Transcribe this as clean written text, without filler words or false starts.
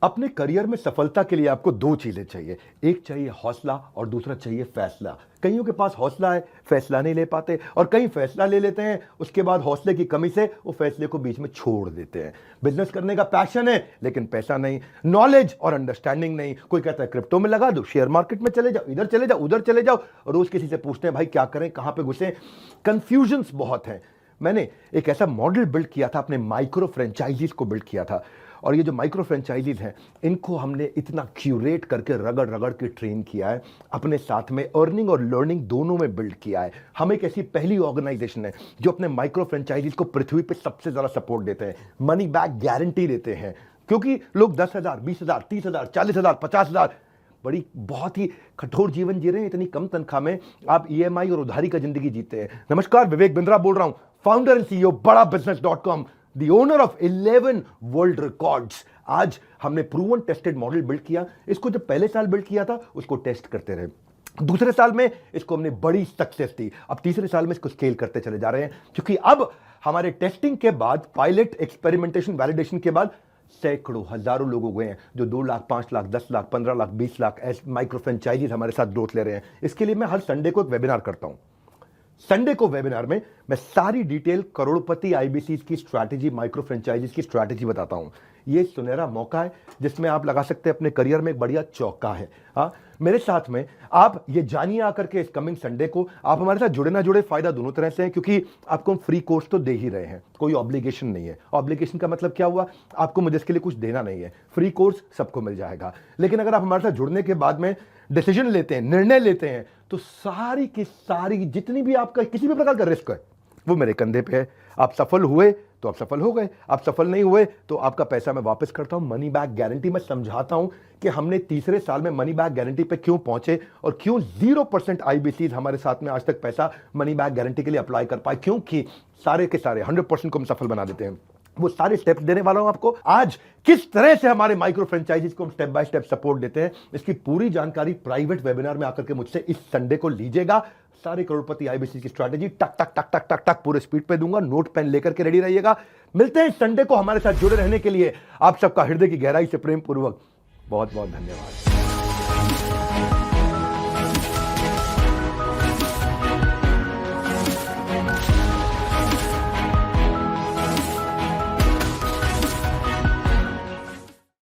अपने करियर में सफलता के लिए आपको दो चीजें चाहिए। एक चाहिए हौसला और दूसरा चाहिए फैसला। कईयों के पास हौसला है, फैसला नहीं ले पाते, और कई फैसला ले लेते हैं, उसके बाद हौसले की कमी से वो फैसले को बीच में छोड़ देते हैं। बिजनेस करने का पैशन है लेकिन पैसा नहीं, नॉलेज और अंडरस्टैंडिंग नहीं। कोई कहता है क्रिप्टो में लगा दो, शेयर मार्केट में चले जाओ, इधर चले जाओ, उधर चले जाओ, रोज किसी से पूछते हैं भाई क्या करें, कहां पे घुसे। कंफ्यूजन्स बहुत हैं। मैंने एक ऐसा मॉडल बिल्ड किया था, अपने माइक्रो फ्रेंचाइजीज को बिल्ड किया था, और ये जो माइक्रो फ्रेंचाइजीज हैं इनको हमने इतना क्यूरेट करके रगड़ रगड़ के ट्रेन किया है, अपने साथ में अर्निंग और लर्निंग दोनों में बिल्ड किया है। हम एक ऐसी पहली ऑर्गेनाइजेशन है जो अपने माइक्रो फ्रेंचाइजीज को पृथ्वी पे सबसे ज्यादा सपोर्ट देते हैं, मनी बैक गारंटी देते हैं। क्योंकि लोग 10,000, 20,000, 30,000, 40,000, 50,000 बड़ी बहुत ही कठोर जीवन जी रहे हैं, इतनी कम तनख्वाह में आप ईएमआई और उधारी का जिंदगी जीते हैं। नमस्कार, विवेक बिंद्रा बोल रहा हूं, फाउंडर एंड सीईओ बड़ा बिजनेस.com, the owner of 11 world records. आज हमने प्रूवन टेस्टेड मॉडल बिल्ड किया। इसको जब पहले साल बिल्ड किया था उसको टेस्ट करते रहे, दूसरे साल में इसको हमने बड़ी सक्सेस दी, अब तीसरे साल में इसको स्केल करते चले जा रहे हैं। क्योंकि अब हमारे टेस्टिंग के बाद, पायलट, एक्सपेरिमेंटेशन, वैलिडेशन के बाद सैकड़ों, हजारों लोग हो गए हैं जो 2 लाख, 5 लाख, 10 लाख, 15 लाख, 20 लाख ऐसे माइक्रो फ्रेंचाइजीज हमारे साथ ग्रोथ ले रहे हैं। इसके लिए मैं हर संडे को एक वेबिनार करता हूं। संडे को वेबिनार में मैं सारी डिटेल करोड़पति आईबीसी की स्ट्रैटेजी, माइक्रो फ्रेंचाइजीज की स्ट्रैटेजी बताता हूं। ये सुनहरा मौका है जिसमें आप लगा सकते हैं अपने करियर में एक बढ़िया चौका है। हाँ, मेरे साथ में आप ये जानिए आकर के इस कमिंग संडे को। आप हमारे साथ जुड़े ना जुड़े, फायदा दोनों तरह से है, क्योंकि आपको हम फ्री कोर्स तो दे ही रहे हैं, कोई ऑब्लिगेशन नहीं है। ऑब्लिगेशन का मतलब क्या हुआ, आपको मुझे इसके लिए कुछ देना नहीं है, फ्री कोर्स सबको मिल जाएगा। लेकिन अगर आप हमारे साथ जुड़ने के बाद में डिसीजन लेते हैं, निर्णय लेते हैं, तो सारी की सारी जितनी भी आपका किसी भी प्रकार का रिस्क है वो मेरे कंधे पे है। आप सफल हुए तो आप सफल हो गए, आप सफल नहीं हुए तो आपका पैसा मैं वापस करता हूं। मनी बैक गारंटी मैं समझाता हूं कि हमने तीसरे साल में मनी बैक गारंटी पे क्यों पहुंचे और क्यों 0% आईबीसी हमारे साथ में आज तक पैसा मनी बैक गारंटी के लिए अप्लाई कर पाए, क्योंकि सारे के सारे 100% को हम सफल बना देते हैं। वो सारे स्टेप्स देने वाला हूं आपको आज। किस तरह से हमारे माइक्रो फ्रेंचाइजीज को हम स्टेप बाय स्टेप सपोर्ट देते हैं, इसकी पूरी जानकारी प्राइवेट वेबिनार में आकर के मुझसे इस संडे को लीजिएगा। सारे करोड़पति आईबीसी की स्ट्रैटेजी टक टक टक टक टक टक पूरे स्पीड पे दूंगा, नोट पेन लेकर के रेडी रहिएगा। मिलते हैं संडे को। हमारे साथ जुड़े रहने के लिए आप सबका हृदय की गहराई से प्रेम पूर्वक बहुत बहुत धन्यवाद।